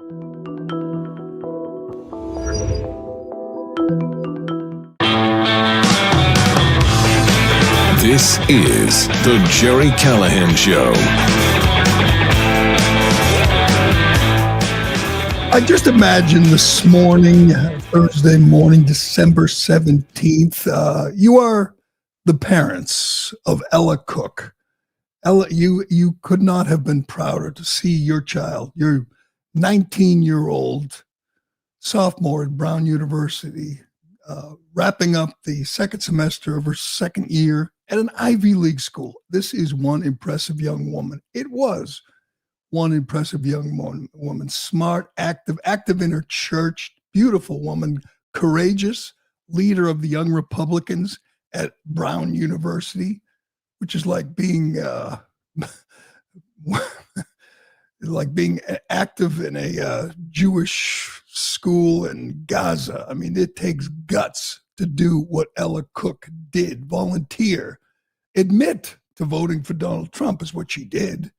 This is the Gerry Callahan Show. I just imagine this morning, Thursday morning, December 17th, you are the parents of Ella Cook. Ella, you could not have been prouder to see your child, your 19-year-old sophomore at Brown University, wrapping up the second semester of her second year at an Ivy League school. This is one impressive young woman. It was one impressive young woman, smart, active in her church, beautiful woman, courageous, leader of the Young Republicans at Brown University, which is like being active in a Jewish school in Gaza. I mean, it takes guts to do what Ella Cook did. Volunteer, admit to voting for Donald Trump is what she did.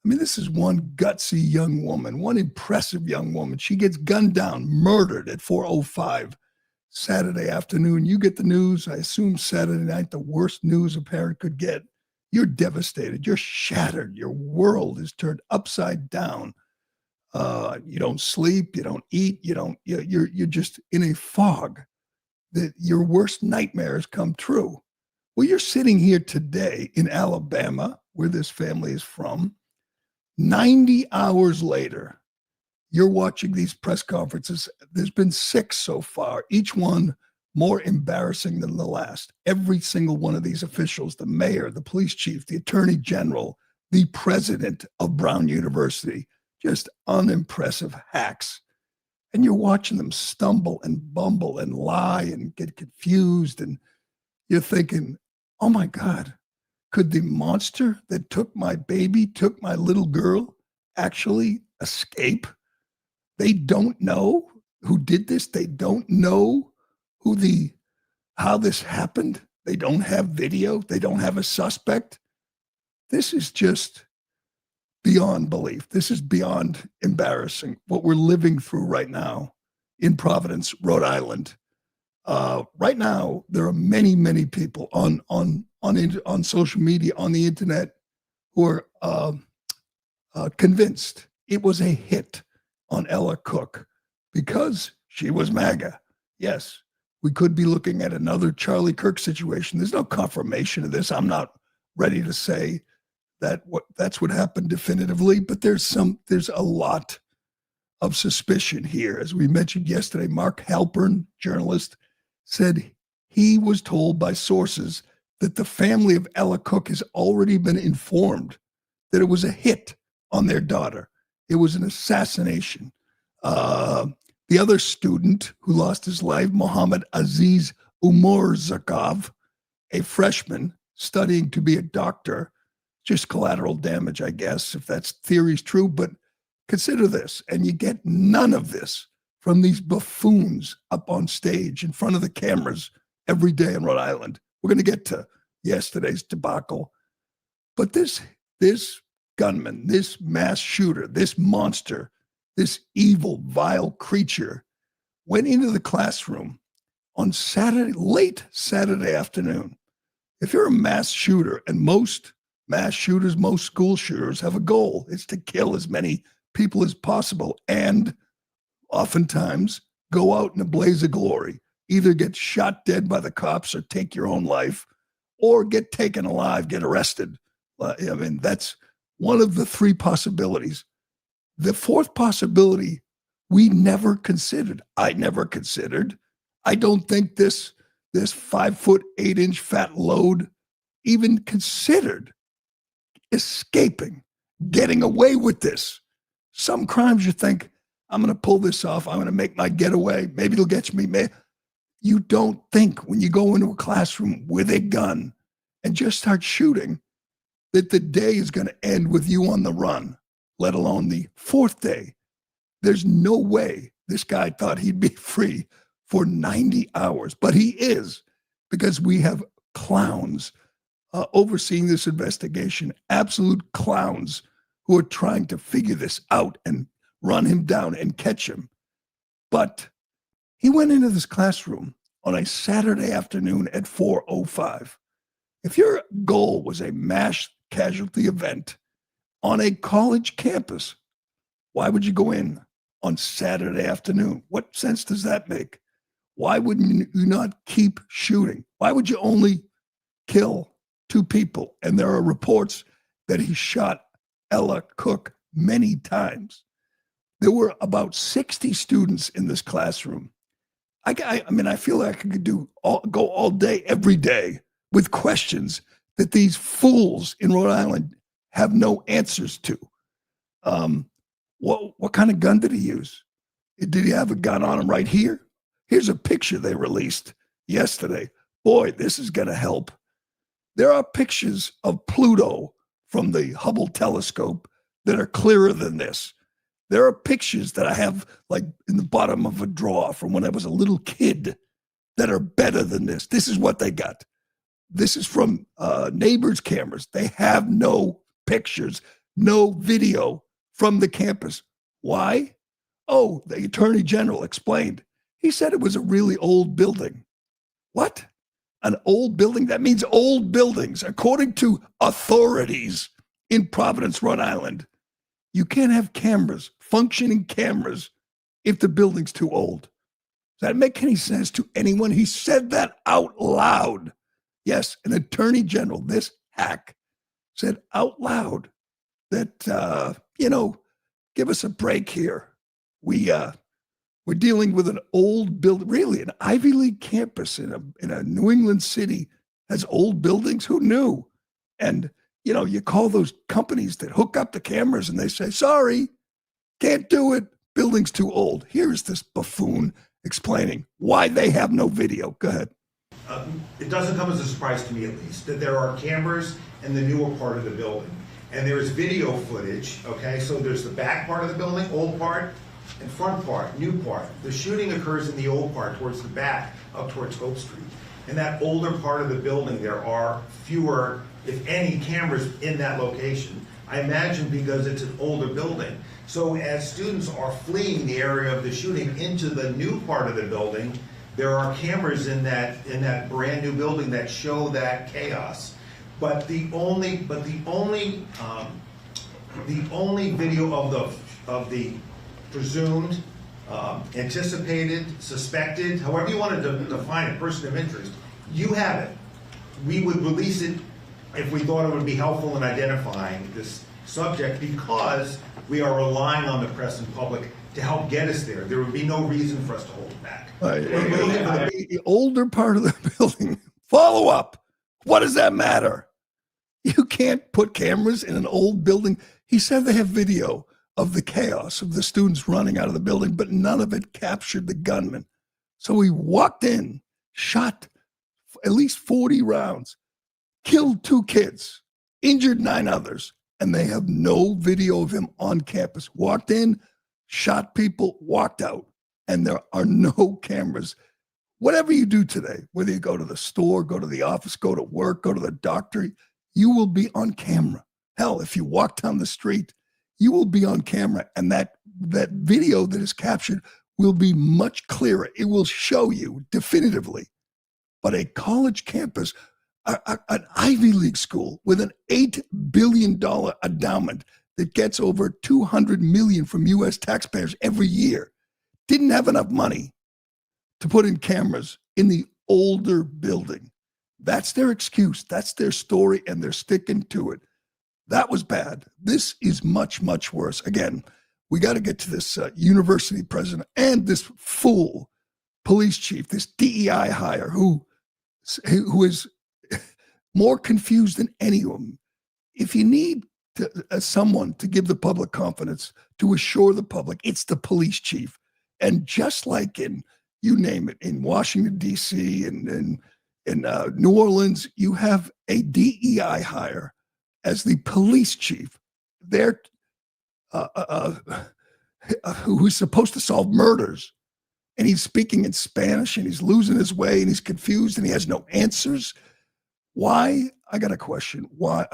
I mean, this is one gutsy young woman, one impressive young woman. She gets gunned down, murdered at 4:05 Saturday afternoon. You get the news, I assume Saturday night, the worst news a parent could get. You're devastated. You're shattered. Your world is turned upside down. You don't sleep. You don't eat. You're just in a fog that your worst nightmares come true. Well, you're sitting here today in Alabama, where this family is from. 90 hours later, you're watching these press conferences. There's been 6 so far, each one more embarrassing than the last. Every single one of these officials, the mayor, the police chief, the attorney general, the president of Brown University, just unimpressive hacks. And you're watching them stumble and bumble and lie and get confused. And you're thinking, oh my God, could the monster that took my baby, took my little girl, actually escape? They don't know who did this. They don't know how this happened. They don't have video. They don't have a suspect. This is just beyond belief. This is beyond embarrassing, what we're living through right now in Providence, Rhode Island. Right now, there are many, many people on social media, on the internet, who are convinced it was a hit on Ella Cook because she was MAGA. Yes, we could be looking at another Charlie Kirk situation. There's no confirmation of this. I'm not ready to say that's what happened definitively, but there's a lot of suspicion here. As we mentioned yesterday, Mark Halpern, journalist, said he was told by sources that the family of Ella Cook has already been informed that it was a hit on their daughter. It was an assassination. The other student who lost his life, Mohammed Aziz Umorzakov, a freshman studying to be a doctor, just collateral damage, I guess, if that theory's true. But consider this, and you get none of this from these buffoons up on stage in front of the cameras every day in Rhode Island. We're going to get to yesterday's debacle. But this gunman, this mass shooter, this monster, this evil, vile creature went into the classroom on late Saturday afternoon. If you're a mass shooter, and most mass shooters, most school shooters have a goal, it's to kill as many people as possible and oftentimes go out in a blaze of glory, either get shot dead by the cops or take your own life, or get taken alive, get arrested. I mean, that's one of the 3 possibilities. The 4th possibility we never considered. I never considered. I don't think this 5-foot 8-inch fat load even considered escaping, getting away with this. Some crimes you think, I'm going to pull this off. I'm going to make my getaway. Maybe it'll get me. You don't think when you go into a classroom with a gun and just start shooting that the day is going to end with you on the run, let alone the 4th day. There's no way this guy thought he'd be free for 90 hours, but he is, because we have clowns overseeing this investigation, absolute clowns who are trying to figure this out and run him down and catch him. But he went into this classroom on a Saturday afternoon at 4:05. If your goal was a mass casualty event on a college campus, why would you go in on Saturday afternoon? What sense does that make? Why wouldn't you not keep shooting? Why would you only kill 2 people? And there are reports that he shot Ella Cook many times. There were about 60 students in this classroom. I mean, I feel like I could go all day, every day with questions that these fools in Rhode Island have no answers to. What kind of gun did he use? Did he have a gun on him right here? Here's a picture they released yesterday. Boy, this is going to help. There are pictures of Pluto from the Hubble telescope that are clearer than this. There are pictures that I have like in the bottom of a drawer from when I was a little kid that are better than this. This is what they got. This is from neighbors' cameras. They have no pictures, no video from the campus. Why? Oh, the Attorney General explained. He said it was a really old building. What? An old building? That means old buildings, according to authorities in Providence, Rhode Island. You can't have cameras, functioning cameras, if the building's too old. Does that make any sense to anyone? He said that out loud. Yes, an attorney general, this hack, said out loud that, give us a break here. We're dealing with an old building, really an Ivy League campus in a New England city has old buildings. Who knew? And you call those companies that hook up the cameras and they say, sorry, can't do it. Building's too old. Here's this buffoon explaining why they have no video. Go ahead. It doesn't come as a surprise to me, at least, that there are cameras in the newer part of the building. And there is video footage, okay? So there's the back part of the building, old part, and front part, new part. The shooting occurs in the old part, towards the back, up towards Hope Street. In that older part of the building, there are fewer, if any, cameras in that location. I imagine because it's an older building. So as students are fleeing the area of the shooting into the new part of the building, there are cameras in that brand new building that show that chaos. But the only video of the presumed, anticipated, suspected, however you want to define it, person of interest, you have it. We would release it if we thought it would be helpful in identifying this subject, because we are relying on the press and public to help get us there. There would be no reason for us to hold it back. The older part of the building, follow up. What does that matter? You can't put cameras in an old building. He said they have video of the chaos of the students running out of the building, but none of it captured the gunman. So he walked in, shot at least 40 rounds, killed 2 kids, injured 9 others, and they have no video of him on campus. Walked in, shot people, walked out, and there are no cameras. Whatever you do today, whether you go to the store, go to the office, go to work, go to the doctor, you will be on camera. Hell, if you walk down the street, you will be on camera, and that video that is captured will be much clearer. It will show you definitively. But a college campus, an Ivy League school with an $8 billion endowment that gets over $200 million from U.S. taxpayers every year, didn't have enough money to put in cameras in the older building. That's their excuse. That's their story, and they're sticking to it. That was bad. This is much, much worse. Again, we got to get to this university president and this fool police chief, this DEI hire who is more confused than any of them. If you need someone to give the public confidence, to assure the public, it's the police chief. And just like in, you name it, in Washington, D.C., and in New Orleans, you have a DEI hire as the police chief there, who's supposed to solve murders. And he's speaking in Spanish, and he's losing his way, and he's confused, and he has no answers. Why? I got a question. Why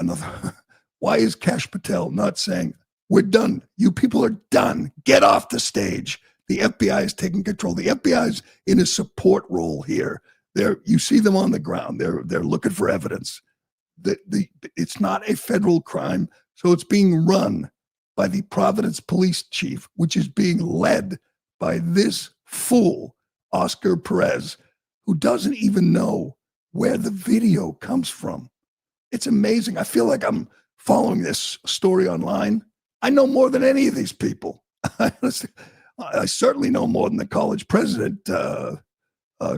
is Kash Patel not saying, We're done. You people are done. Get off the stage. The FBI is taking control. The FBI is in a support role here. You see them on the ground. They're looking for evidence. It's not a federal crime, so it's being run by the Providence police chief, which is being led by this fool, Oscar Perez, who doesn't even know where the video comes from. It's amazing. I feel like I'm following this story online. I know more than any of these people. I certainly know more than the college president,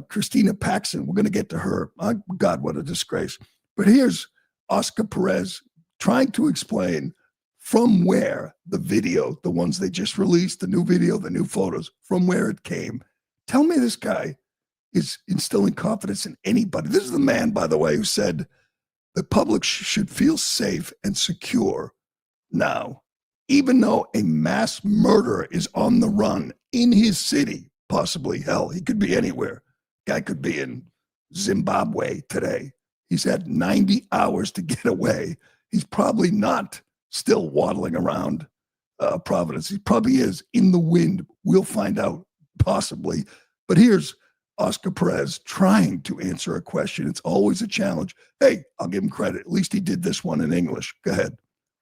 Christina Paxson. We're going to get to her. God, what a disgrace. But here's Oscar Perez trying to explain from where the video, the ones they just released, the new video, the new photos, from where it came. Tell me this guy is instilling confidence in anybody. This is the man, by the way, who said the public should feel safe and secure now, even though a mass murderer is on the run in his city, possibly. Hell, he could be anywhere. Guy could be in Zimbabwe today. He's had 90 hours to get away. He's probably not still waddling around Providence. He probably is in the wind. We'll find out, possibly. But here's Oscar Perez trying to answer a question. It's always a challenge. Hey, I'll give him credit. At least he did this one in English. Go ahead.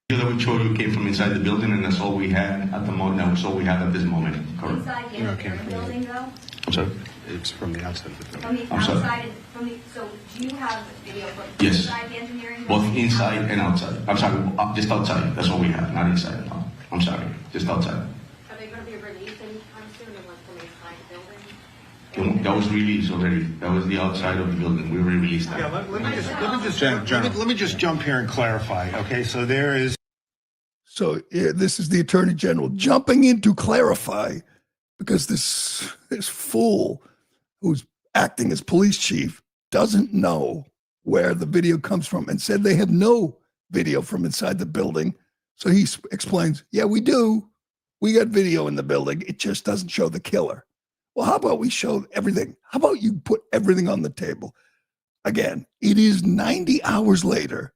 The video that we showed you came from inside the building, and that's all we had at the moment. That's all we have at this moment. Correct. Inside the engineering building, though? I'm sorry? It's from the outside of the building. From the I'm sorry. outside, so do you have video from Yes. inside the engineering Both building? inside and outside. I'm sorry, just outside. That's all we have, not inside. No. I'm sorry, just outside. Are they going to be released anytime soon, and what's from inside the building? That was released already. That was the outside of the building. We released that. Yeah, Let me just jump here and clarify. Okay, so there is. So this is the Attorney General jumping in to clarify, because this fool who's acting as police chief doesn't know where the video comes from and said they have no video from inside the building. So he explains, yeah, we do. We got video in the building. It just doesn't show the killer. Well, how about we show everything? How about you put everything on the table? Again, it is 90 hours later,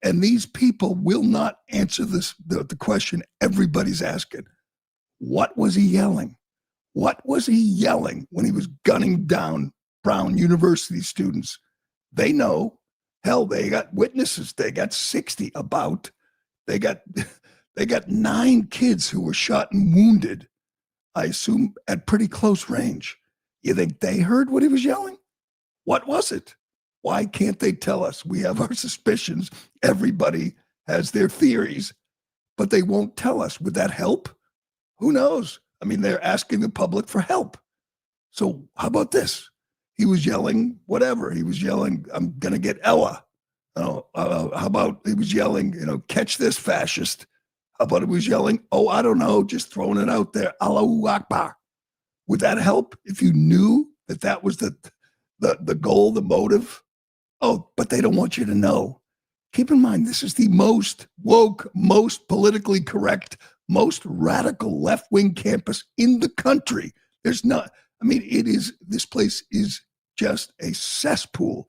and these people will not answer the question everybody's asking. What was he yelling? What was he yelling when he was gunning down Brown University students? They know. Hell, they got witnesses. They got 60 about. They got 9 kids who were shot and wounded, I assume at pretty close range. You think they heard what he was yelling? What was it? Why can't they tell us? We have our suspicions. Everybody has their theories, but they won't tell us. Would that help? Who knows? I mean, they're asking the public for help. So how about this? He was yelling whatever. He was yelling, I'm going to get Ella. How about he was yelling, catch this fascist. How about he was yelling, I don't know, just throwing it out there, Allahu Akbar. Would that help if you knew that was the goal, the motive? Oh, but they don't want you to know. Keep in mind, this is the most woke, most politically correct, most radical left-wing campus in the country. This place is just a cesspool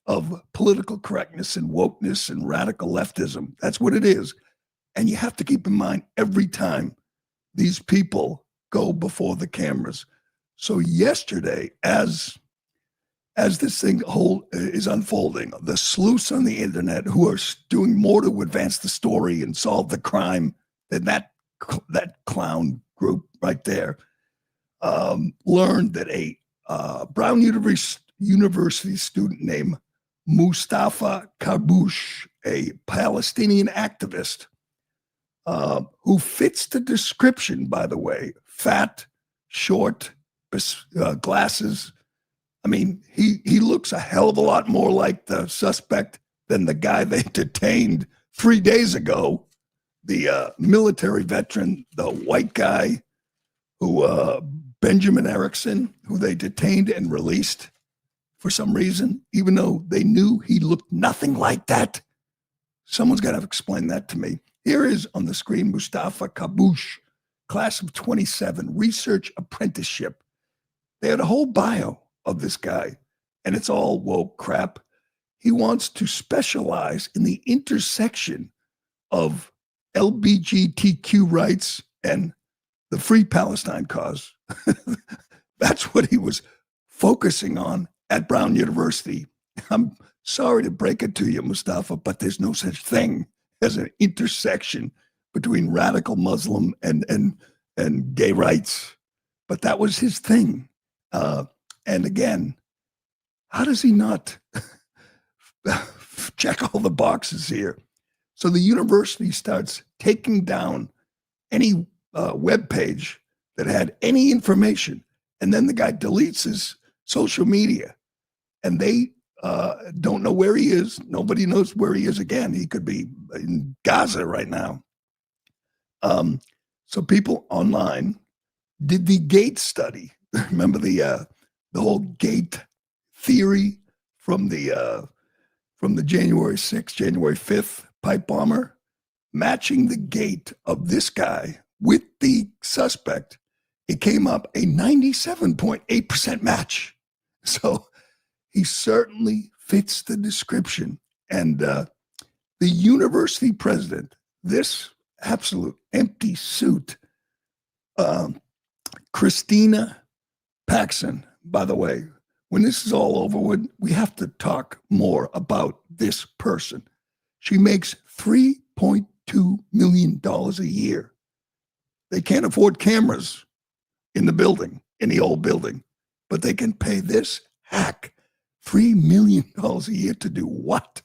of political correctness and wokeness and radical leftism. That's what it is. And you have to keep in mind every time these people go before the cameras. So yesterday, as this thing is unfolding, the sleuths on the internet who are doing more to advance the story and solve the crime than that clown group right there, learned that a Brown University student named Mustafa Karbouche, a Palestinian activist, who fits the description, by the way, fat, short, glasses. I mean, he looks a hell of a lot more like the suspect than the guy they detained 3 days ago, the military veteran, the white guy who, Benjamin Erickson, who they detained and released for some reason, even though they knew he looked nothing like that. Someone's got to explain that to me. Here is on the screen Mustafa Karbouche, class of 27, research apprenticeship. They had a whole bio of this guy, and it's all woke crap. He wants to specialize in the intersection of LGBTQ rights and the Free Palestine cause. That's what he was focusing on at Brown University. I'm sorry to break it to you, Mustafa, but there's no such thing as an intersection between radical Muslim and gay rights. But that was his thing. And again, how does he not check all the boxes here? So the university starts taking down any web page that had any information, and then the guy deletes his social media, and they don't know where he is. Nobody knows where he is again. He could be in Gaza right now. So people online did the gate study. Remember the whole gate theory from the January 6th, January 5th pipe bomber, matching the gait of this guy with the suspect. It came up a 97.8% match. So he certainly fits the description. And the university president, this absolute empty suit, Christina Paxson, by the way, when this is all over with, we have to talk more about this person. She makes $3.2 million a year. They can't afford cameras in the building, in the old building, but they can pay this hack $3 million a year to do what?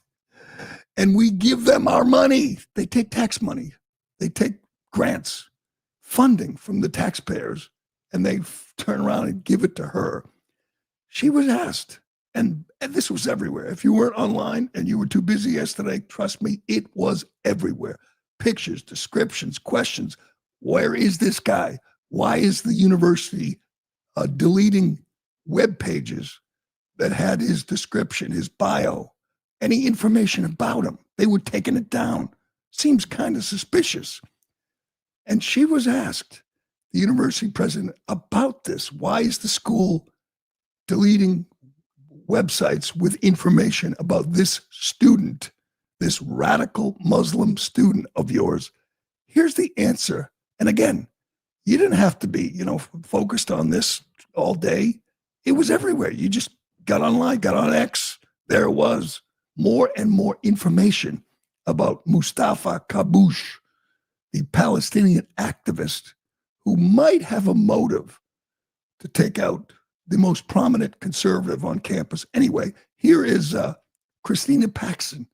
And we give them our money. They take tax money. They take grants, funding from the taxpayers, and they turn around and give it to her. She was asked, and this was everywhere. If you weren't online and you were too busy yesterday, trust me, it was everywhere. Pictures, descriptions, questions. Where is this guy? Why is the university deleting web pages that had his description, his bio, any information about him? They were taking it down. Seems kind of suspicious. And she was asked, the university president, about this. Why is the school deleting websites with information about this student, this radical Muslim student of yours? Here's the answer. And again, you didn't have to be, focused on this all day. It was everywhere. You just got online, got on X. There it was. More and more information about Mustafa Kabush, the Palestinian activist who might have a motive to take out the most prominent conservative on campus. Anyway, here is Christina Paxson,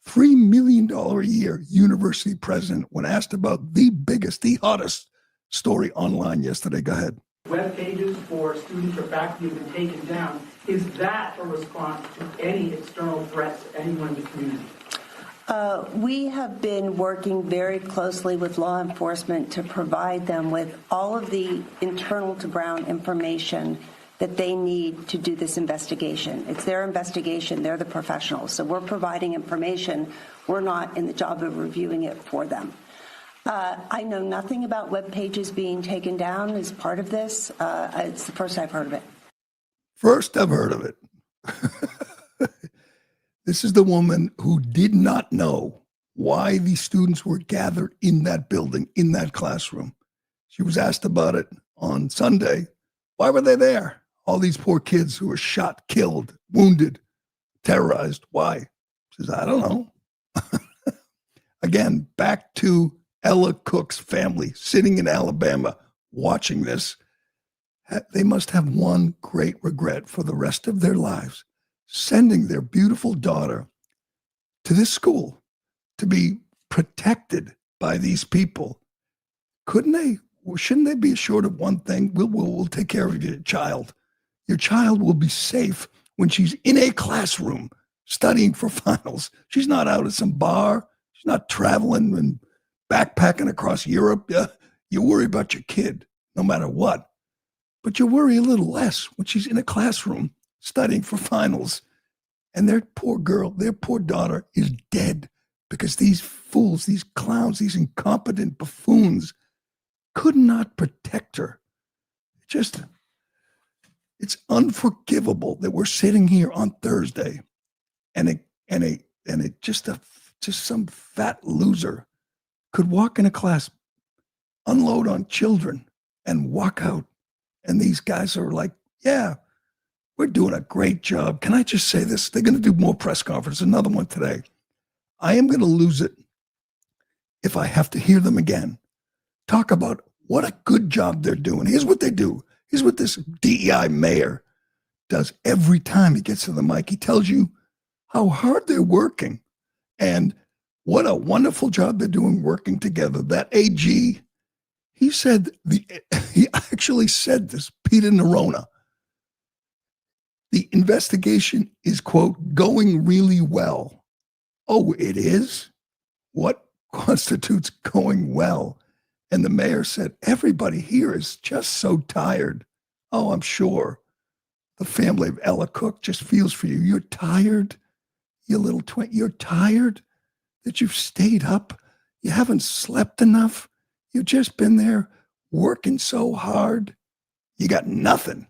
$3 million a year university president, when asked about the biggest, the hottest story online yesterday. Go ahead. Web pages for students or faculty have been taken down. Is that a response to any external threats to anyone in the community? We have been working very closely with law enforcement to provide them with all of the internal to Brown information that they need to do this investigation. It's their investigation. They're the professionals. So we're providing information. We're not in the job of reviewing it for them. I know nothing about web pages being taken down as part of this. It's the first I've heard of it. First I've heard of it. This is the woman who did not know why the students were gathered in that building, in that classroom. She was asked about it on Sunday. Why were they there? All these poor kids who were shot, killed, wounded, terrorized. Why? She says, I don't know. Again, back to Ella Cook's family sitting in Alabama watching this. They must have one great regret for the rest of their lives, sending their beautiful daughter to this school to be protected by these people. Shouldn't they be assured of one thing? We'll take care of your child. Your child will be safe when she's in a classroom studying for finals. She's not out at some bar. She's not traveling and backpacking across Europe. You worry about your kid no matter what. But you worry a little less when she's in a classroom studying for finals. And their poor girl, their poor daughter is dead because these fools, these clowns, these incompetent buffoons could not protect her. It's unforgivable that we're sitting here on Thursday and just some fat loser could walk in a class, unload on children, and walk out. And these guys are like, yeah, we're doing a great job. Can I just say this? They're going to do more press conference, another one today. I am going to lose it if I have to hear them again talk about what a good job they're doing. Here's what they do. Here's what this DEI mayor does every time he gets to the mic. He tells you how hard they're working and what a wonderful job they're doing working together. That AG, he actually said this, Peter Nerona. The investigation is, quote, going really well. Oh, it is? What constitutes going well? And the mayor said, everybody here is just so tired. Oh, I'm sure the family of Ella Cook just feels for you. You're tired, you little twin. You're tired that you've stayed up. You haven't slept enough. You've just been there working so hard. You got nothing.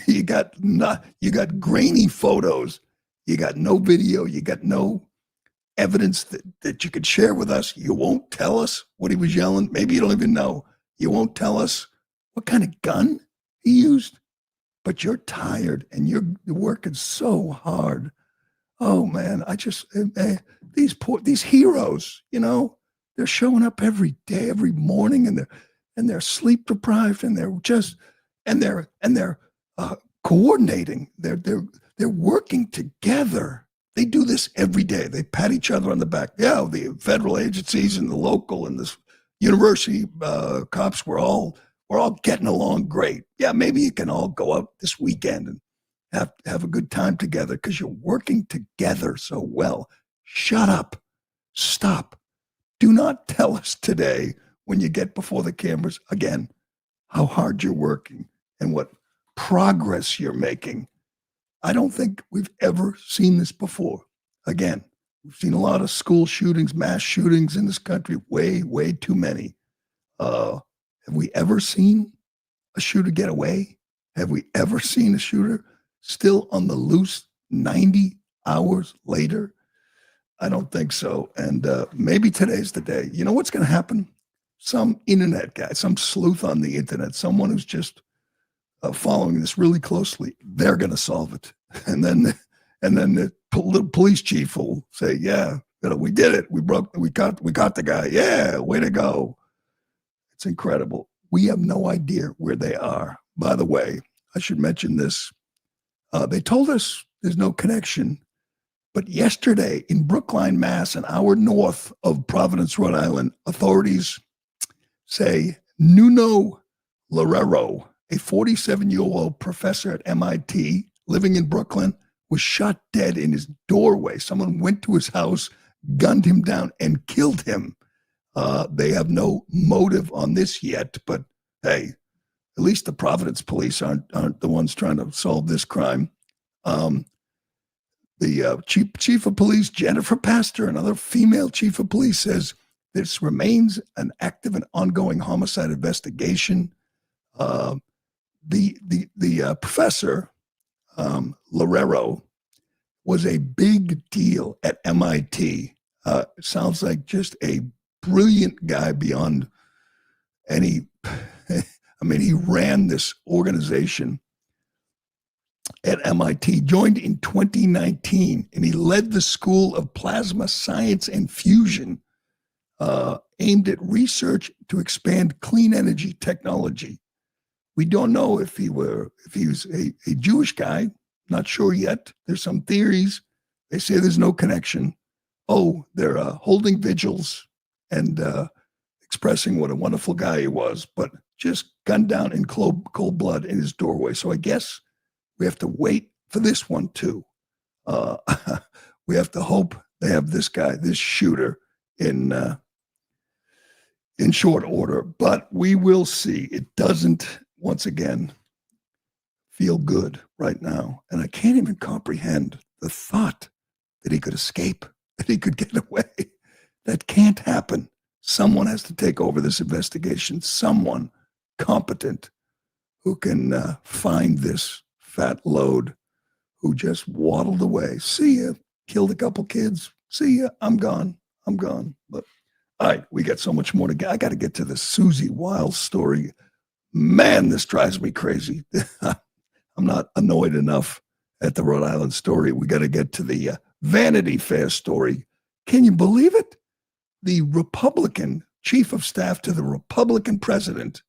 You got grainy photos. You got no video. You got no evidence that you could share with us. You won't tell us what he was yelling. Maybe you don't even know. You won't tell us what kind of gun he used. But you're tired and you're working so hard. Oh man, these heroes, they're showing up every day, every morning, and they're sleep deprived, and they're coordinating. They're working together. They do this every day. They pat each other on the back. Yeah, the federal agencies and the local and the university cops, we're all getting along great. Yeah, maybe you can all go out this weekend and have a good time together because you're working together so well. Shut up. Stop. Do not tell us today when you get before the cameras again how hard you're working and what progress you're making. I don't think we've ever seen this before. Again, we've seen a lot of school shootings, mass shootings in this country, way, way too many. Have we ever seen a shooter get away? Have we ever seen a shooter still on the loose 90 hours later? I don't think so. And maybe today's the day. You know what's going to happen? Some internet guy, some sleuth on the internet, someone who's just following this really closely, they're going to solve it. And then the police chief will say, yeah, we did it. We got the guy. Yeah, way to go. It's incredible. We have no idea where they are. By the way, I should mention this. They told us there's no connection. But yesterday in Brookline, Mass., an hour north of Providence, Rhode Island, authorities say Nuno Loureiro, a 47-year-old professor at MIT living in Brooklyn, was shot dead in his doorway. Someone went to his house, gunned him down, and killed him. They have no motive on this yet, but hey, at least the Providence police aren't the ones trying to solve this crime. The chief of police, Jennifer Pastor, another female chief of police, says this remains an active and ongoing homicide investigation. The professor, Loureiro, was a big deal at MIT. Sounds like just a brilliant guy beyond any. I mean, he ran this organization at MIT, joined in 2019, and he led the School of Plasma Science and Fusion, aimed at research to expand clean energy technology. We don't know if he was a Jewish guy. Not sure yet. There's some theories. They say there's no connection. Oh, they're holding vigils and expressing what a wonderful guy he was, but just gunned down in cold blood in his doorway. So I guess we have to wait for this one too. We have to hope they have this guy, this shooter, in short order. But we will see. It doesn't, once again, feel good right now. And I can't even comprehend the thought that he could escape, that he could get away. That can't happen. Someone has to take over this investigation. Someone competent who can find this fat load who just waddled away. See ya. Killed a couple kids. See ya. I'm gone. But All right, we got so much more to get. I got to get to the Susie Wiles story. Man, this drives me crazy. I'm not annoyed enough at the Rhode Island story. We got to get to the Vanity Fair story. Can you believe it? The Republican chief of staff to the Republican president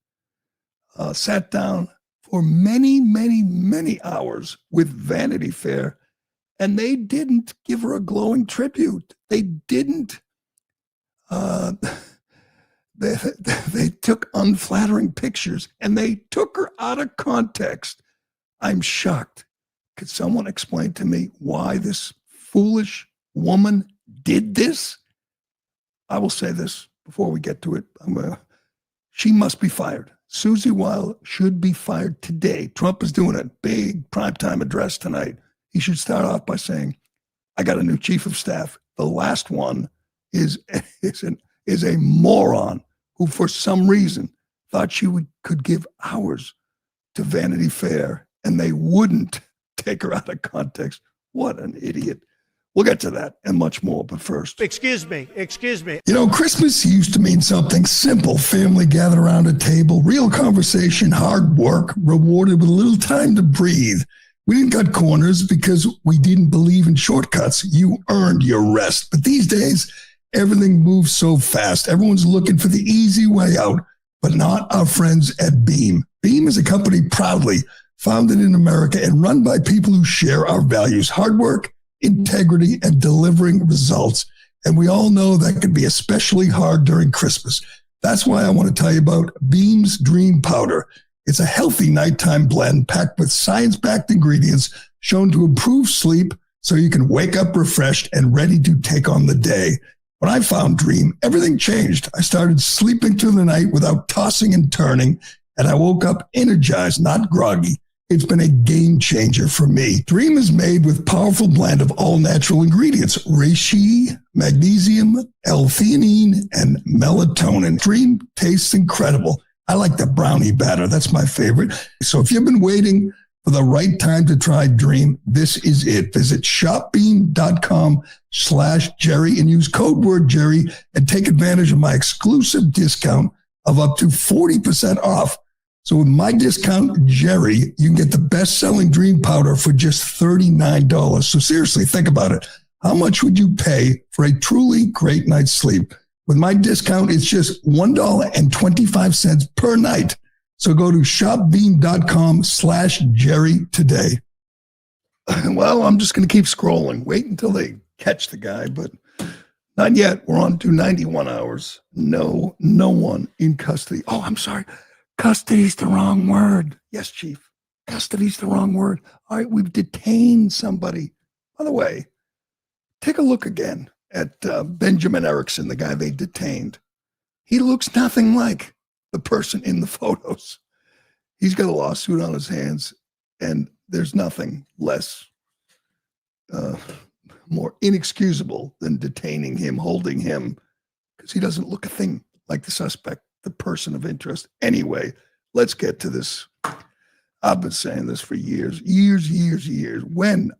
sat down for many, many, many hours with Vanity Fair, and they didn't give her a glowing tribute. They didn't. They took unflattering pictures and they took her out of context. I'm shocked. Could someone explain to me why this foolish woman did this? I will say this before we get to it. She must be fired. Susie Wiles should be fired today. Trump is doing a big primetime address tonight. He should start off by saying, I got a new chief of staff. The last one is a moron who, for some reason, thought she could give hours to Vanity Fair and they wouldn't take her out of context. What an idiot. We'll get to that and much more, but first. Excuse me. You know, Christmas used to mean something simple. Family gathered around a table, real conversation, hard work, rewarded with a little time to breathe. We didn't cut corners because we didn't believe in shortcuts. You earned your rest. But these days, everything moves so fast. Everyone's looking for the easy way out, but not our friends at Beam. Beam is a company proudly founded in America and run by people who share our values: hard work, integrity, and delivering results. And we all know that can be especially hard during Christmas. That's why I want to tell you about Beam's Dream Powder. It's a healthy nighttime blend packed with science-backed ingredients shown to improve sleep so you can wake up refreshed and ready to take on the day. When I found Dream, everything changed. I started sleeping through the night without tossing and turning, and I woke up energized, not groggy. It's been a game changer for me. Dream is made with powerful blend of all natural ingredients: reishi, magnesium, L-theanine, and melatonin. Dream tastes incredible. I like the brownie batter. That's my favorite. So if you've been waiting for the right time to try Dream, this is it. Visit shopbeam.com/Gerry and use code word Gerry and take advantage of my exclusive discount of up to 40% off. So with my discount, Gerry, you can get the best-selling Dream Powder for just $39. So seriously, think about it. How much would you pay for a truly great night's sleep? With my discount, it's just $1.25 per night. So go to shopbeam.com/Gerry today. Well, I'm just going to keep scrolling. Wait until they catch the guy, but not yet. We're on to 91 hours. No one in custody. Oh, I'm sorry. Custody's the wrong word. Yes, Chief. Custody's the wrong word. All right, we've detained somebody. By the way, take a look again at Benjamin Erickson, the guy they detained. He looks nothing like the person in the photos. He's got a lawsuit on his hands, and there's nothing less, more inexcusable than detaining him, holding him, because he doesn't look a thing like the suspect, the person of interest. Anyway, let's get to this. I've been saying this for years. When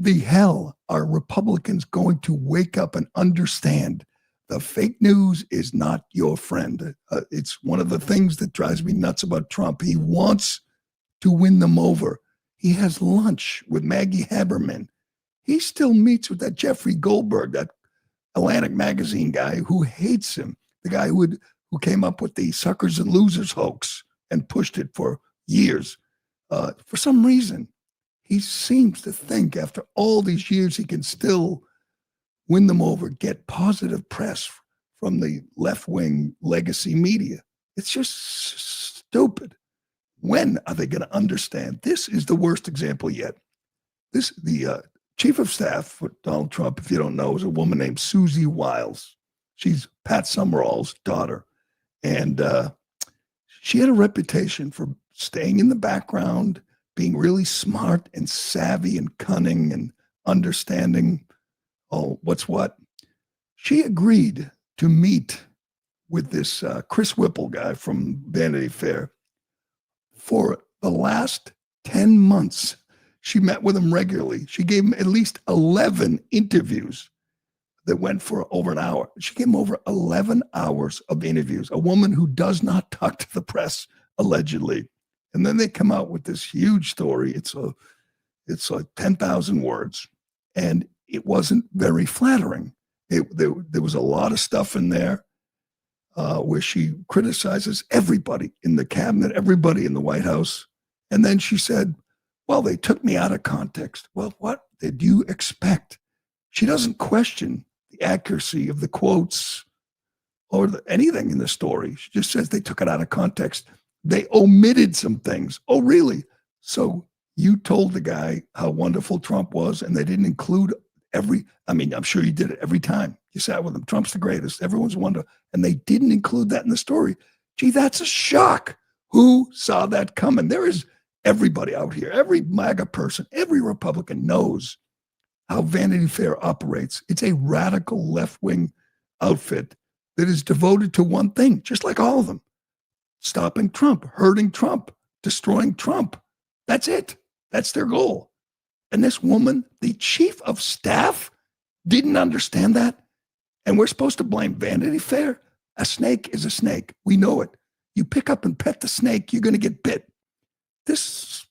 the hell are Republicans going to wake up and understand the fake news is not your friend? It's one of the things that drives me nuts about Trump. He wants to win them over. He has lunch with Maggie Haberman. He still meets with that Jeffrey Goldberg, that Atlantic magazine guy who hates him, the guy who came up with the suckers and losers hoax and pushed it for years. For some reason, he seems to think after all these years he can still win them over, get positive press from the left-wing legacy media. It's just stupid. When are they going to understand? This is the worst example yet. The chief of staff for Donald Trump, if you don't know, is a woman named Susie Wiles. She's Pat Summerall's daughter. And she had a reputation for staying in the background, being really smart and savvy and cunning and understanding what's what. She agreed to meet with this Chris Whipple guy from Vanity Fair for the last 10 months. She met with him regularly. She gave him at least 11 interviews. that went for over an hour. She gave him over 11 hours of interviews, a woman who does not talk to the press, allegedly. And then they come out with this huge story. It's like 10,000 words, and it wasn't very flattering. There was a lot of stuff in there where she criticizes everybody in the cabinet, everybody in the White House. And then she said, well, they took me out of context. Well, what did you expect? She doesn't question the accuracy of the quotes or anything in the story. She just says they took it out of context. They omitted some things. Oh, really? So you told the guy how wonderful Trump was, and they didn't include I'm sure you did it every time. You sat with him. Trump's the greatest. Everyone's wonderful. And they didn't include that in the story. Gee, that's a shock. Who saw that coming? There is everybody out here, every MAGA person, every Republican knows how Vanity Fair operates. It's a radical left-wing outfit that is devoted to one thing, just like all of them. Stopping Trump, hurting Trump, destroying Trump. That's it. That's their goal. And this woman, the chief of staff, didn't understand that. And we're supposed to blame Vanity Fair? A snake is a snake. We know it. You pick up and pet the snake, you're going to get bit. This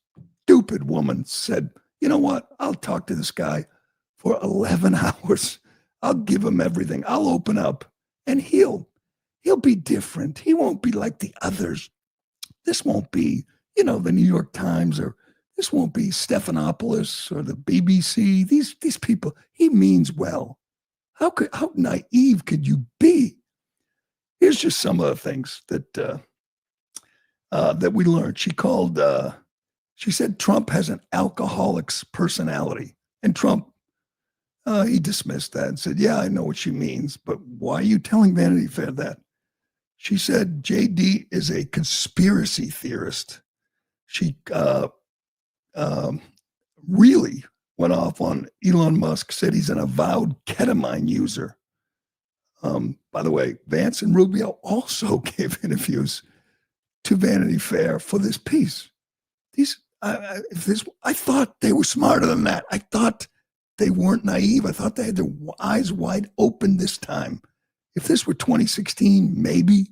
stupid woman said, you know what? I'll talk to this guy for 11 hours. I'll give him everything. I'll open up, and he'll be different. He won't be like the others. This won't be, the New York Times, or this won't be Stephanopoulos or the BBC. These people, he means well. How naive could you be? Here's just some of the things that we learned. She said Trump has an alcoholic's personality. And Trump, he dismissed that and said, yeah, I know what she means, but why are you telling Vanity Fair that? She said JD is a conspiracy theorist. She really went off on Elon Musk, said he's an avowed ketamine user. By the way, Vance and Rubio also gave interviews to Vanity Fair for this piece. I thought they were smarter than that. I thought they weren't naive. I thought they had their eyes wide open this time. If this were 2016, maybe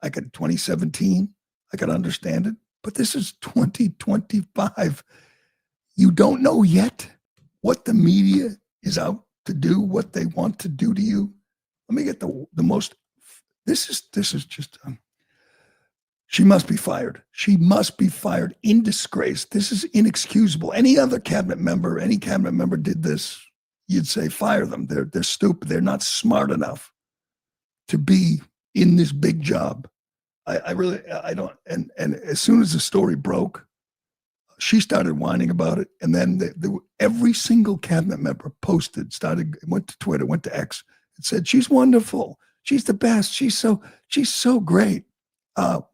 2017, I could understand it. But this is 2025. You don't know yet what the media is out to do, what they want to do to you. Let me get the most. This is just. She must be fired. She must be fired in disgrace. This is inexcusable. Any cabinet member did this, you'd say fire them. They're stupid. They're not smart enough to be in this big job. I don't. And as soon as the story broke, she started whining about it. And then every single cabinet member went to Twitter, went to X, and said, she's wonderful. She's the best. She's so great.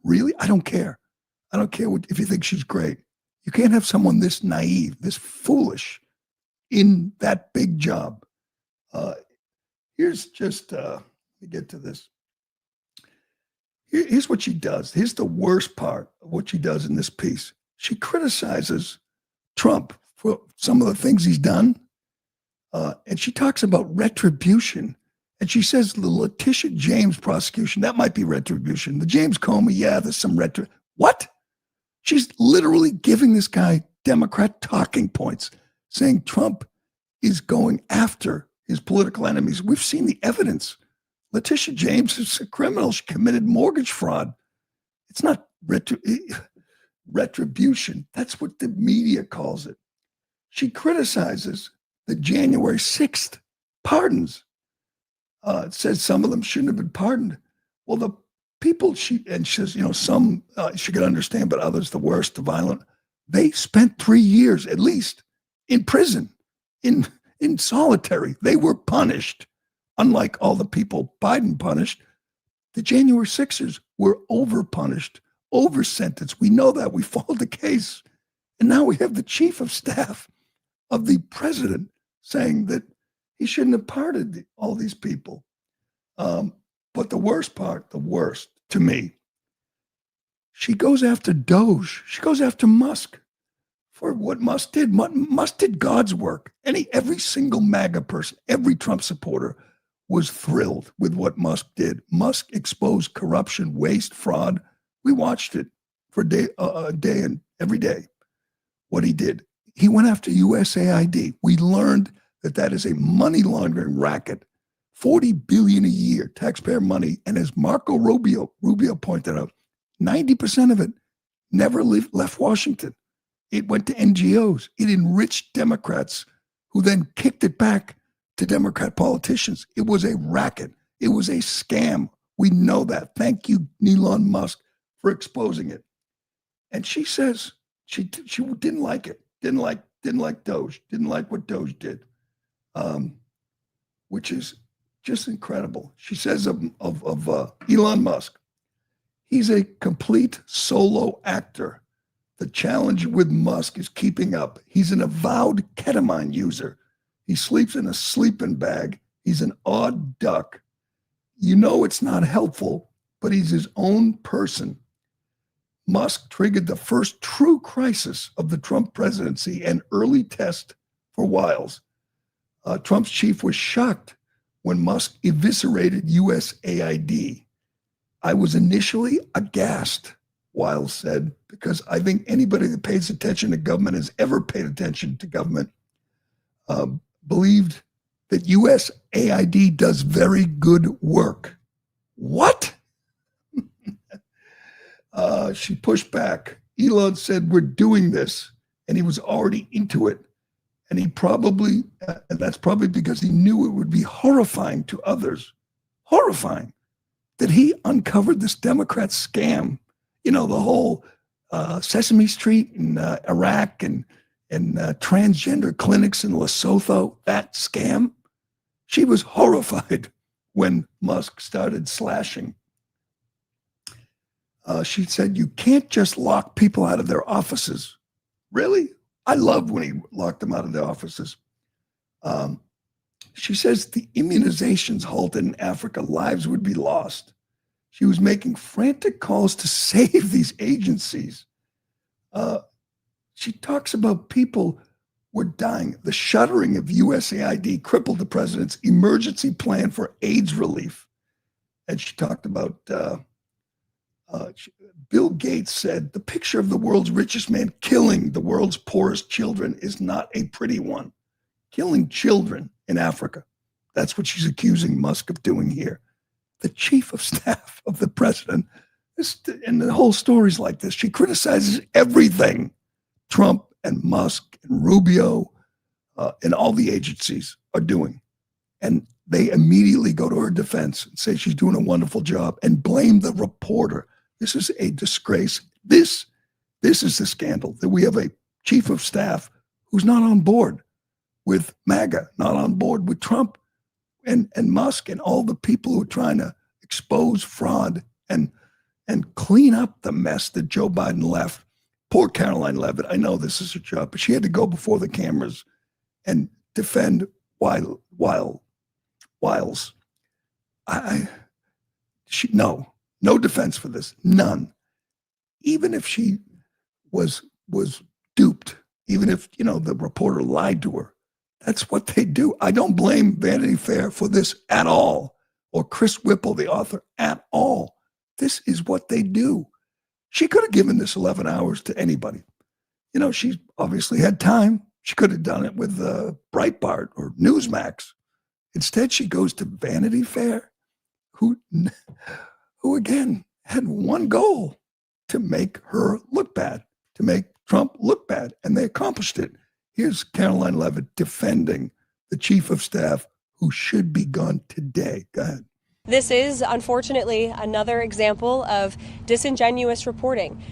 Really? I don't care. I don't care if you think she's great. You can't have someone this naive, this foolish in that big job. Here's just, let me get to this. Here's what she does. Here's the worst part of what she does in this piece. She criticizes Trump for some of the things he's done. And she talks about retribution. And she says the Letitia James prosecution, that might be retribution. The James Comey, yeah, there's some What? She's literally giving this guy Democrat talking points, saying Trump is going after his political enemies. We've seen the evidence. Letitia James is a criminal. She committed mortgage fraud. It's not retribution. That's what the media calls it. She criticizes the January 6th pardons. It says some of them shouldn't have been pardoned. Well, the people she says, some she could understand, but others, the worst, the violent, they spent 3 years at least in prison, in solitary. They were punished. Unlike all the people Biden punished, the January 6ers were over-punished, over-sentenced. We know that. We followed the case. And now we have the chief of staff of the president saying that he shouldn't have pardoned all these people. But the worst part, the worst to me, she goes after Doge. She goes after Musk for what Musk did. Musk did God's work. Every single MAGA person, every Trump supporter was thrilled with what Musk did. Musk exposed corruption, waste, fraud. We watched it for a day and every day, what he did. He went after USAID. We learned that is a money laundering racket, $40 billion a year, taxpayer money. And as Marco Rubio pointed out, 90% of it never left Washington. It went to NGOs. It enriched Democrats who then kicked it back to Democrat politicians. It was a racket. It was a scam. We know that. Thank you, Elon Musk, for exposing it. And she says she didn't like it. Didn't like Doge. Didn't like what Doge did, which is just incredible. She says of Elon Musk, he's a complete solo actor. The challenge with Musk is keeping up. He's an avowed ketamine user. He sleeps in a sleeping bag. He's an odd duck. You know it's not helpful, but he's his own person. Musk triggered the first true crisis of the Trump presidency and early test for Wiles. Trump's chief was shocked when Musk eviscerated USAID. I was initially aghast, Wiles said, because I think anybody that pays attention to government, has ever paid attention to government, believed that USAID does very good work. What? She pushed back. Elon said, we're doing this. And he was already into it. And he probably, and that's probably because he knew it would be horrifying to others. Horrifying that he uncovered this Democrat scam. You know, the whole Sesame Street in Iraq and transgender clinics in Lesotho, that scam. She was horrified when Musk started slashing. She said, you can't just lock people out of their offices. Really? I loved when he locked them out of their offices. She says the immunizations halted in Africa, lives would be lost. She was making frantic calls to save these agencies. She talks about people were dying. The shuttering of USAID crippled the president's emergency plan for AIDS relief. And she talked about, Bill Gates said, the picture of the world's richest man killing the world's poorest children is not a pretty one. Killing children in Africa. That's what she's accusing Musk of doing here. The chief of staff of the president, and the whole story's like this. She criticizes everything Trump and Musk and Rubio and all the agencies are doing. And they immediately go to her defense and say she's doing a wonderful job and blame the reporter. This is a disgrace. This is the scandal, that we have a chief of staff who's not on board with MAGA, not on board with Trump and Musk and all the people who are trying to expose fraud and clean up the mess that Joe Biden left. Poor Caroline Leavitt. I know this is her job, but she had to go before the cameras and defend Wiles. No defense for this, none. Even if she was duped, even if the reporter lied to her, that's what they do. I don't blame Vanity Fair for this at all, or Chris Whipple, the author, at all. This is what they do. She could have given this 11 hours to anybody. She obviously had time. She could have done it with Breitbart or Newsmax. Instead, she goes to Vanity Fair, who again had one goal: to make her look bad, to make Trump look bad, and they accomplished it. Here's Caroline Leavitt defending the chief of staff who should be gone today. Go ahead. This is, unfortunately, another example of disingenuous reporting,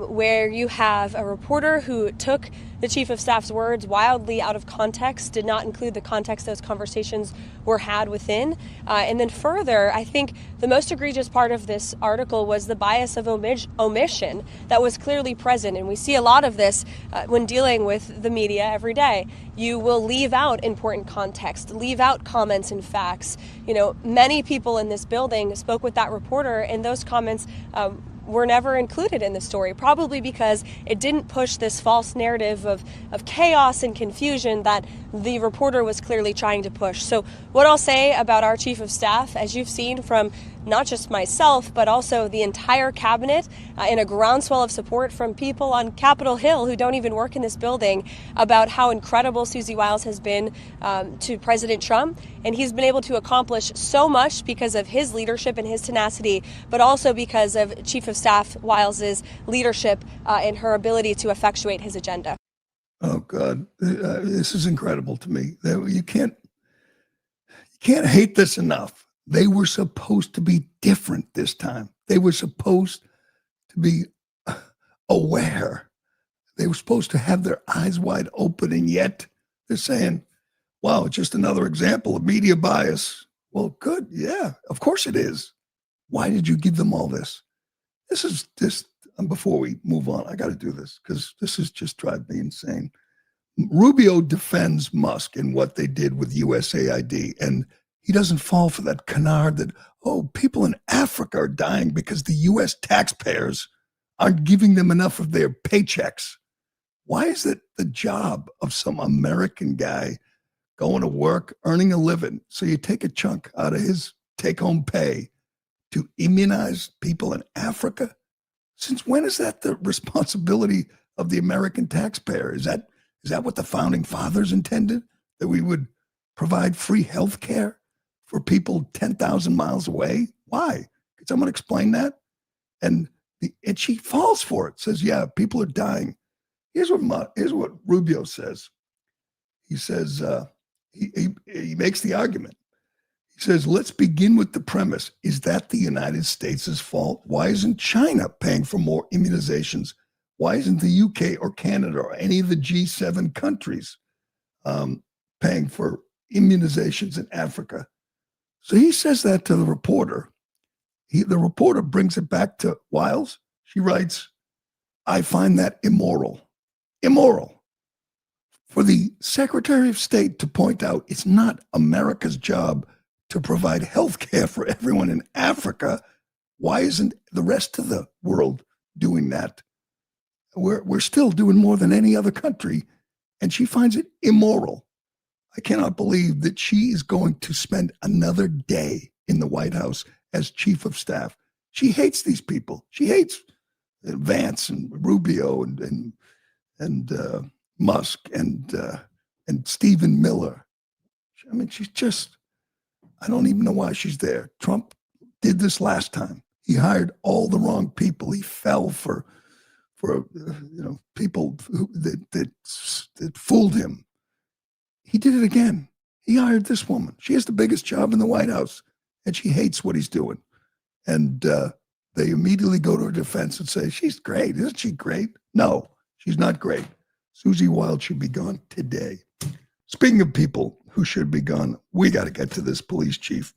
where you have a reporter who took the chief of staff's words wildly out of context, did not include the context those conversations were had within. And then further, I think the most egregious part of this article was the bias of omission that was clearly present. And we see a lot of this when dealing with the media every day. You will leave out important context, leave out comments and facts. Many people in this building spoke with that reporter, and those comments were never included in the story, probably because it didn't push this false narrative of chaos and confusion that the reporter was clearly trying to push. So what I'll say about our chief of staff, as you've seen from not just myself, but also the entire cabinet, and a groundswell of support from people on Capitol Hill who don't even work in this building, about how incredible Susie Wiles has been to President Trump. And he's been able to accomplish so much because of his leadership and his tenacity, but also because of Chief of Staff Wiles's leadership and her ability to effectuate his agenda. Oh, God. This is incredible to me. You can't hate this enough. They were supposed to be different this time. They were supposed to be aware. They were supposed to have their eyes wide open, and yet they're saying, wow, just another example of media bias. Well, good. Yeah, of course it is. Why did you give them all this? This is just, before we move on, I got to do this because this is just driving me insane. Rubio defends Musk and what they did with USAID, and he doesn't fall for that canard that, oh, people in Africa are dying because the U.S. taxpayers aren't giving them enough of their paychecks. Why is it the job of some American guy going to work, earning a living, so you take a chunk out of his take-home pay to immunize people in Africa? Since when is that the responsibility of the American taxpayer? Is that what the founding fathers intended? That we would provide free health care for people 10,000 miles away? Why? Could someone explain that? And she falls for it, says, yeah, people are dying. Here's what Rubio says. He says, he makes the argument. He says, let's begin with the premise. Is that the United States' fault? Why isn't China paying for more immunizations? Why isn't the UK or Canada or any of the G7 countries paying for immunizations in Africa? So he says that to the reporter. The reporter brings it back to Wiles. She writes, I find that immoral. Immoral. For the Secretary of State to point out it's not America's job to provide health care for everyone in Africa, why isn't the rest of the world doing that? We're still doing more than any other country, and she finds it immoral. I cannot believe that she is going to spend another day in the White House as chief of staff. She hates these people. She hates Vance and Rubio and Musk and Stephen Miller. I mean, she's just, I don't even know why she's there. Trump did this last time. He hired all the wrong people. He fell for people that fooled him. He did it again. He hired this woman. She has the biggest job in the White House, and she hates what he's doing. And they immediately go to her defense and say, she's great. Isn't she great? No, she's not great. Susie Wiles should be gone today. Speaking of people who should be gone, we got to get to this police chief.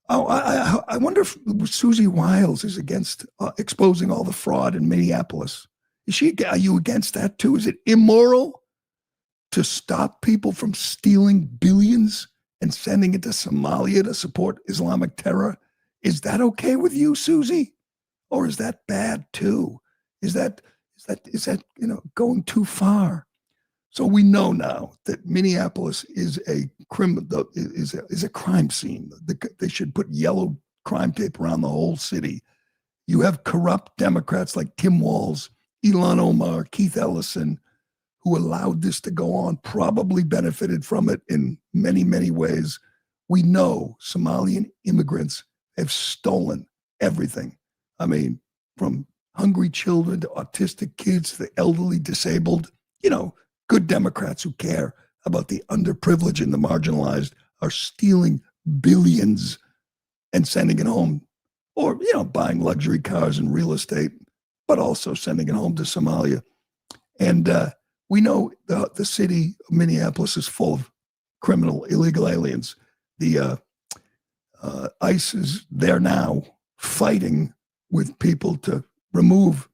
Oh, I wonder if Susie Wiles is against exposing all the fraud in Minneapolis. Are you against that too? Is it immoral to stop people from stealing billions and sending it to Somalia to support Islamic terror? Is that okay with you, Susie? Or is that bad too? Is that going too far? So we know now that Minneapolis is a crime scene. They should put yellow crime tape around the whole city. You have corrupt Democrats like Tim Walz, Ilhan Omar, Keith Ellison, who allowed this to go on, probably benefited from it in many, many ways. We know Somalian immigrants have stolen everything. I mean, from hungry children to autistic kids to the elderly, disabled, good Democrats who care about the underprivileged and the marginalized are stealing billions and sending it home, or, buying luxury cars and real estate, but also sending it home to Somalia. And we know the city of Minneapolis is full of criminal, illegal aliens. The ICE is there now fighting with people to remove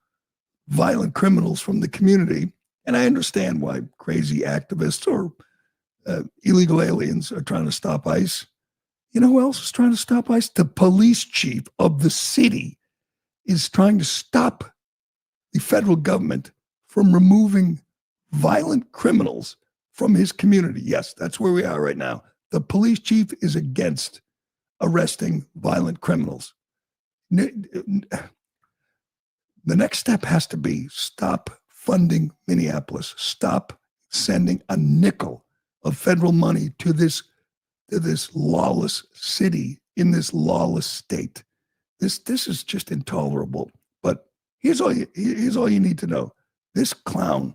violent criminals from the community. And I understand why crazy activists or illegal aliens are trying to stop ICE. You know who else is trying to stop ICE? The police chief of the city is trying to stop the federal government from removing violent criminals from his community. Yes, that's where we are right now. The police chief is against arresting violent criminals. The next step has to be stop funding Minneapolis. Stop sending a nickel of federal money to this lawless city in this lawless state. This is just intolerable. But here's all you need to know. This clown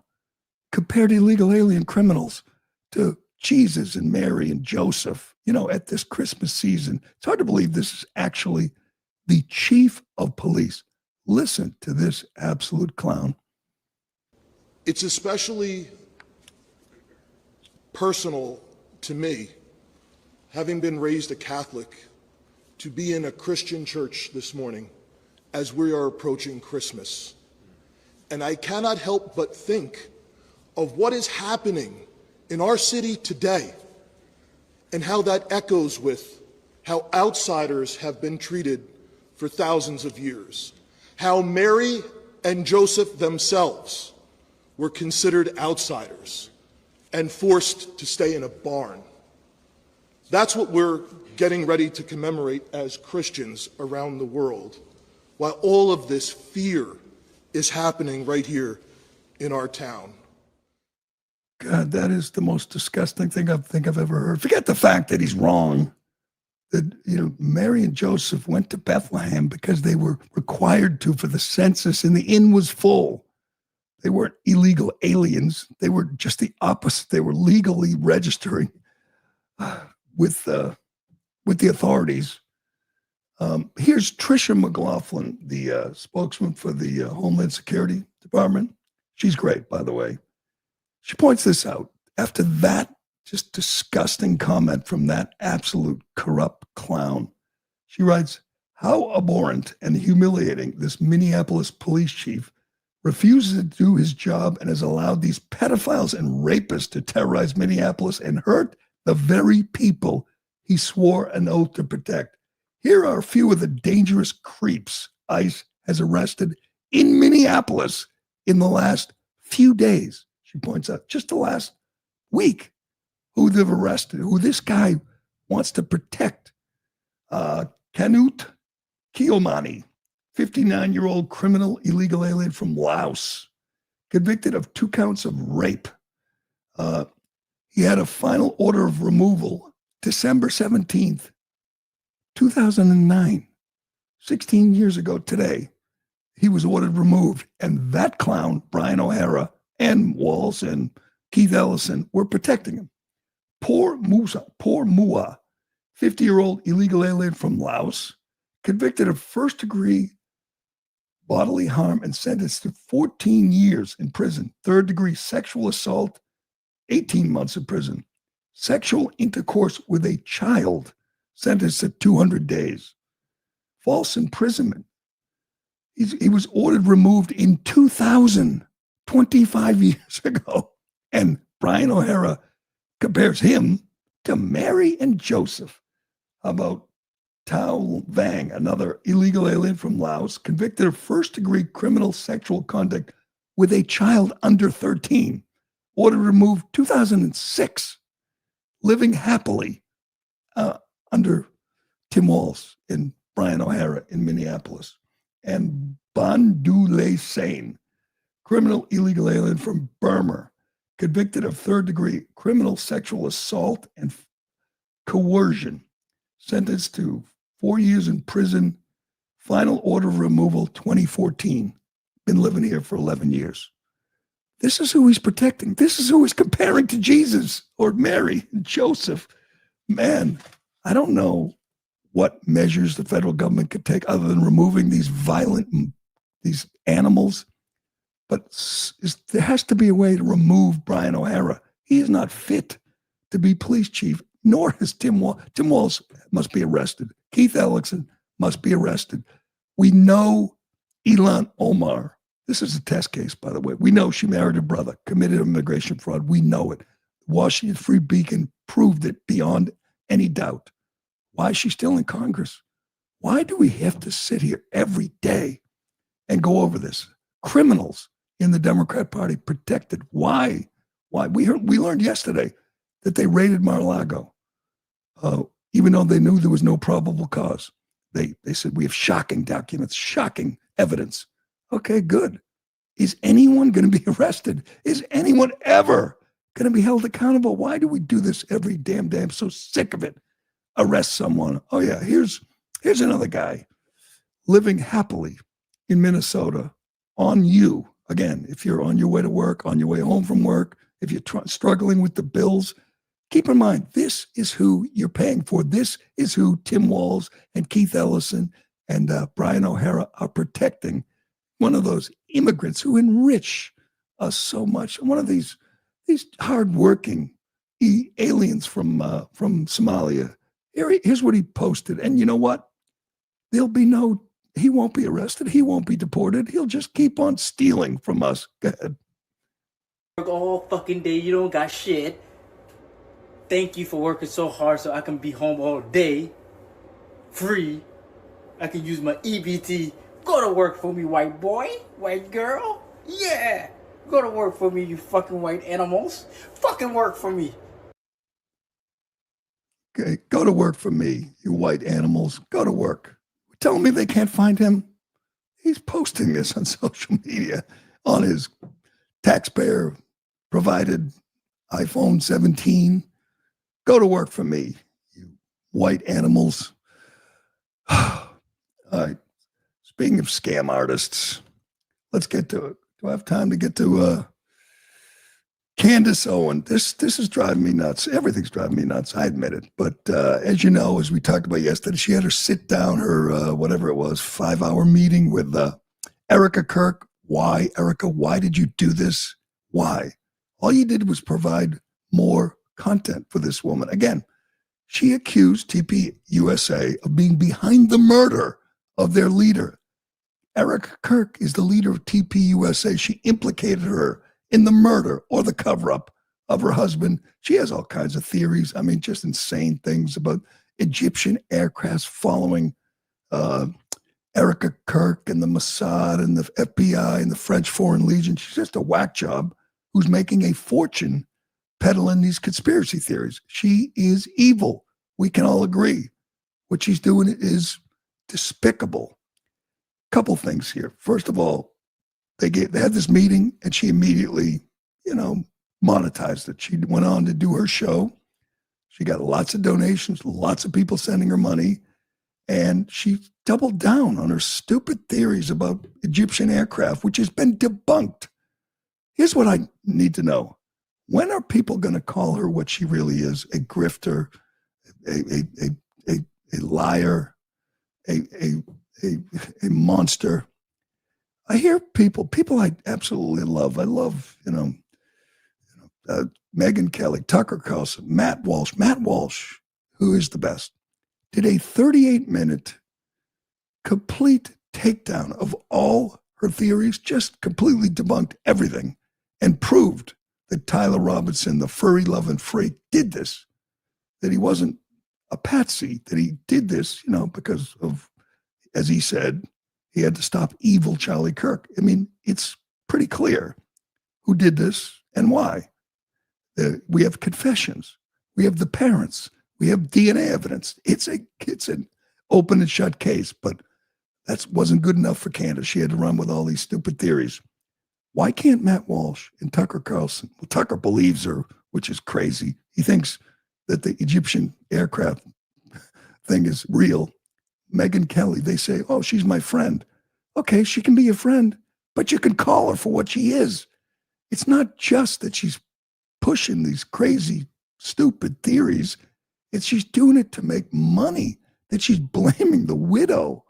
compared illegal alien criminals to Jesus and Mary and Joseph, at this Christmas season. It's hard to believe this is actually the chief of police. Listen to this absolute clown. It's especially personal to me, having been raised a Catholic, to be in a Christian church this morning as we are approaching Christmas. And I cannot help but think of what is happening in our city today and how that echoes with how outsiders have been treated for thousands of years, how Mary and Joseph themselves were considered outsiders and forced to stay in a barn. That's what we're getting ready to commemorate as Christians around the world, while all of this fear is happening right here in our town. God, that is the most disgusting thing I think I've ever heard. Forget the fact that he's wrong. That, Mary and Joseph went to Bethlehem because they were required to for the census, and the inn was full. They weren't illegal aliens. They were just the opposite. They were legally registering with the authorities. Here's Tricia McLaughlin, the spokesman for the Homeland Security Department. She's great, by the way. She points this out. After that just disgusting comment from that absolute corrupt clown, she writes, how abhorrent and humiliating this Minneapolis police chief refuses to do his job and has allowed these pedophiles and rapists to terrorize Minneapolis and hurt the very people he swore an oath to protect. Here are a few of the dangerous creeps ICE has arrested in Minneapolis in the last few days. She points out just the last week who they've arrested, who this guy wants to protect. Canute Kiomani, 59-year-old criminal illegal alien from Laos, convicted of 2 counts of rape. He had a final order of removal December 17th, 2009. 16 years ago today, he was ordered removed. And that clown, Brian O'Hara, and Walls and Keith Ellison were protecting him. Poor Mua, 50-year-old illegal alien from Laos, convicted of first-degree bodily harm and sentenced to 14 years in prison. Third-degree sexual assault, 18 months in prison. Sexual intercourse with a child, sentenced to 200 days. False imprisonment. He was ordered removed in 2000, 25 years ago. And Brian O'Hara compares him to Mary and Joseph. How about Tao Vang, another illegal alien from Laos, convicted of first-degree criminal sexual conduct with a child under 13, ordered removed 2006, living happily under Tim Walz and Brian O'Hara in Minneapolis. And Bandule Sane, criminal illegal alien from Burma, convicted of third-degree criminal sexual assault and coercion, sentenced to 4 years in prison, final order of removal 2014, been living here for 11 years. This is who he's protecting. This is who he's comparing to Jesus or Mary and Joseph. Man, I don't know what measures the federal government could take other than removing these these animals. But there has to be a way to remove Brian O'Hara. He is not fit to be police chief, nor is Tim Walz. Tim Walz must be arrested. Keith Ellison must be arrested. We know Ilhan Omar. This is a test case, by the way. We know she married her brother, committed immigration fraud. We know it. Washington Free Beacon proved it beyond any doubt. Why is she still in Congress? Why do we have to sit here every day and go over this. Criminals in the Democrat Party protected. Why? Why? We learned yesterday that they raided Mar-a-Lago, even though they knew there was no probable cause. They said, we have shocking documents, shocking evidence. Okay, good. Is anyone going to be arrested? Is anyone ever going to be held accountable? Why do we do this every damn day? I'm so sick of it. Arrest someone. Oh yeah, here's another guy living happily in Minnesota on you. Again, if you're on your way to work, on your way home from work, if you're struggling with the bills, keep in mind, this is who you're paying for. This is who Tim Walz and Keith Ellison and Brian O'Hara are protecting. One of those immigrants who enrich us so much. One of these hardworking aliens from Somalia. Here's what he posted. And you know what? He won't be arrested. He won't be deported. He'll just keep on stealing from us. Go ahead. Work all fucking day. You don't got shit. Thank you for working so hard so I can be home all day. Free. I can use my EBT. Go to work for me, white boy, white girl. Yeah. Go to work for me, you fucking white animals. Fucking work for me. Okay, go to work for me, you white animals. Go to work. Telling me they can't find him? He's posting this on social media on his taxpayer-provided iPhone 17. Go to work for me, you white animals. All right. Speaking of scam artists, let's get to it. Do I have time to get to Candace Owens? This is driving me nuts. Everything's driving me nuts. I admit it. But as you know, as we talked about yesterday, she had her sit down, her whatever it was, 5-hour meeting with Erika Kirk. Why, Erika? Why did you do this? Why? All you did was provide more content for this woman. Again, she accused TP USA of being behind the murder of their leader. Erika Kirk is the leader of TP USA. She implicated her in the murder or the cover-up of her husband. She has all kinds of theories. I mean, just insane things about Egyptian aircrafts following Erika Kirk and the Mossad and the FBI and the French Foreign Legion. She's just a whack job who's making a fortune peddling these conspiracy theories. She is evil. We can all agree. What she's doing is despicable. Couple things here. First of all, they had this meeting and she immediately, monetized it. She went on to do her show. She got lots of donations, lots of people sending her money, and she doubled down on her stupid theories about Egyptian aircraft, which has been debunked. Here's what I need to know. When are people going to call her what she really is? A grifter, a liar, a monster. I hear people I absolutely love. I love, Megyn Kelly, Tucker Carlson, Matt Walsh, who is the best, did a 38-minute complete takedown of all her theories, just completely debunked everything and proved that Tyler Robinson, the furry loving freak, did this, that he wasn't a patsy, that he did this, because of, as he said, he had to stop evil Charlie Kirk. I mean, it's pretty clear who did this and why. We have confessions. We have the parents. We have DNA evidence. It's an open and shut case, but that wasn't good enough for Candace. She had to run with all these stupid theories. Why can't Matt Walsh and Tucker Carlson? Well, Tucker believes her, which is crazy. He thinks that the Egyptian aircraft thing is real. Megyn Kelly, they say, oh, she's my friend. Okay, she can be your friend, but you can call her for what she is. It's not just that she's pushing these crazy, stupid theories. She's doing it to make money, that she's blaming the widow.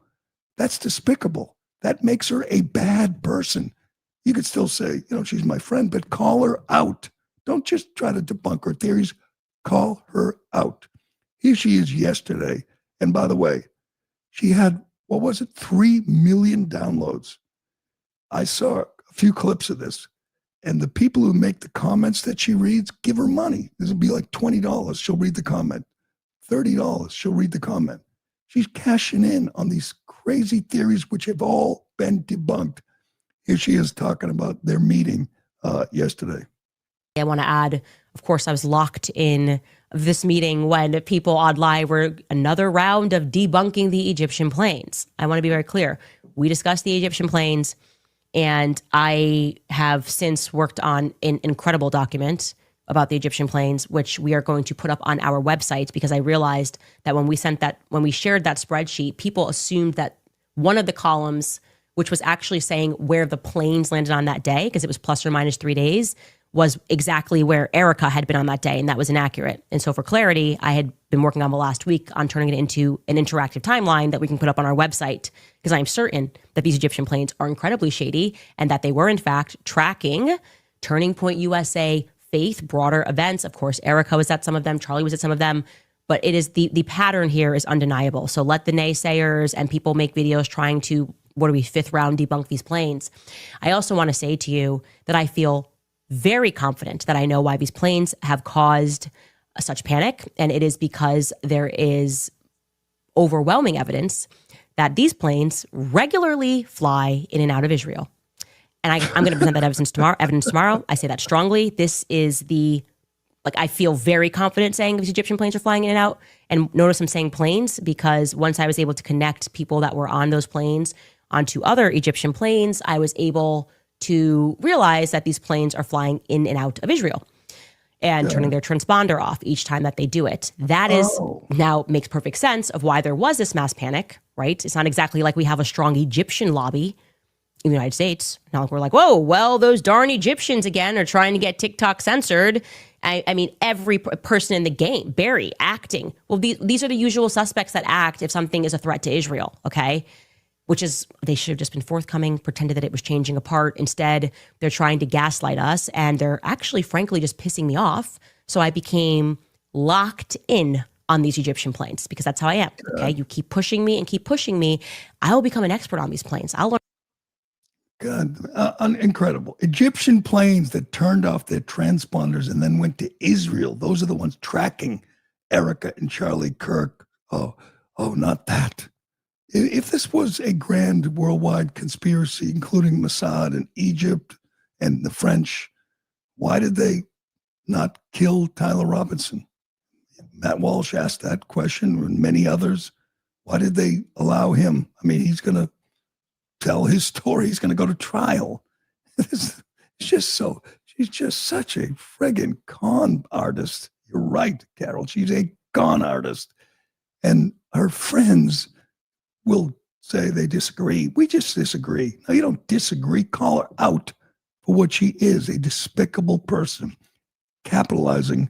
That's despicable. That makes her a bad person. You could still say, she's my friend, but call her out. Don't just try to debunk her theories. Call her out. Here she is yesterday. And by the way, she had, 3 million downloads. I saw a few clips of this. And the people who make the comments that she reads, give her money. This will be like $20. She'll read the comment. $30. She'll read the comment. She's cashing in on these crazy theories, which have all been debunked. Here she is talking about their meeting yesterday. I want to add, of course, I was locked in this meeting when people online were another round of debunking the Egyptian planes. I want to be very clear. We discussed the Egyptian planes, and I have since worked on an incredible document about the Egyptian planes, which we are going to put up on our website, because I realized that when we shared that spreadsheet, people assumed that one of the columns, which was actually saying where the planes landed on that day, because it was plus or minus 3 days, was exactly where Erika had been on that day, and that was inaccurate. And so for clarity, I had been working on the last week on turning it into an interactive timeline that we can put up on our website, because I am certain that these Egyptian planes are incredibly shady and that they were in fact tracking Turning Point USA, Faith, broader events. Of course, Erika was at some of them, Charlie was at some of them, but it is the pattern here is undeniable. So let the naysayers and people make videos trying to, fifth round debunk these planes. I also want to say to you that I feel very confident that I know why these planes have caused such panic. And it is because there is overwhelming evidence that these planes regularly fly in and out of Israel. And I'm going to present that evidence tomorrow. I say that strongly. This is I feel very confident saying these Egyptian planes are flying in and out. And notice I'm saying planes because once I was able to connect people that were on those planes onto other Egyptian planes, I was able to realize that these planes are flying in and out of Israel and turning their transponder off each time that they do it. That is now makes perfect sense of why there was this mass panic, right? It's not exactly like we have a strong Egyptian lobby in the United States. Not like we're like, whoa, well, those darn Egyptians again are trying to get TikTok censored. I mean, every person in the game, Barry, acting. Well, these are the usual suspects that act if something is a threat to Israel, okay? Which is, they should have just been forthcoming, pretended that it was changing apart. Instead, they're trying to gaslight us, and they're actually, frankly, just pissing me off. So I became locked in on these Egyptian planes because that's how I am, okay? You keep pushing me and keep pushing me, I will become an expert on these planes. I'll learn. God, incredible. Egyptian planes that turned off their transponders and then went to Israel. Those are the ones tracking Erika and Charlie Kirk. Oh, not that. If this was a grand worldwide conspiracy, including Mossad and Egypt and the French, why did they not kill Tyler Robinson? Matt Walsh asked that question and many others. Why did they allow him? I mean, he's going to tell his story. He's going to go to trial. She's just such a friggin' con artist. You're right, Carol. She's a con artist. And her friends will say they disagree. We just disagree. No, you don't disagree. Call her out for what she is, a despicable person, capitalizing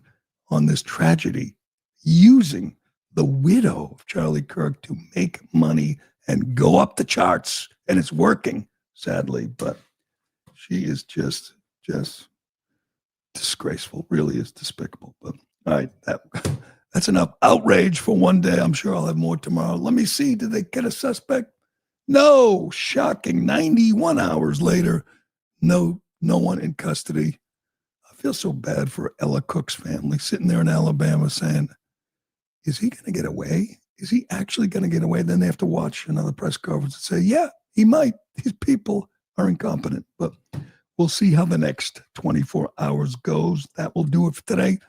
on this tragedy, using the widow of Charlie Kirk to make money and go up the charts. And it's working, sadly, but she is just disgraceful, really is despicable. But all right, that's enough outrage for one day. I'm sure I'll have more tomorrow. Let me see, did they get a suspect? No, shocking, 91 hours later, no one in custody. I feel so bad for Ella Cook's family sitting there in Alabama saying, is he going to get away? Is he actually going to get away? Then they have to watch another press conference and say, yeah, he might. These people are incompetent, but we'll see how the next 24 hours goes. That will do it for today.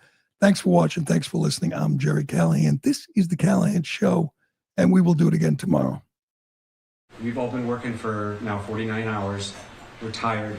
Thanks for watching. Thanks for listening. I'm Gerry Callahan. This is The Callahan Show, and we will do it again tomorrow. We've all been working for now 49 hours. We're tired.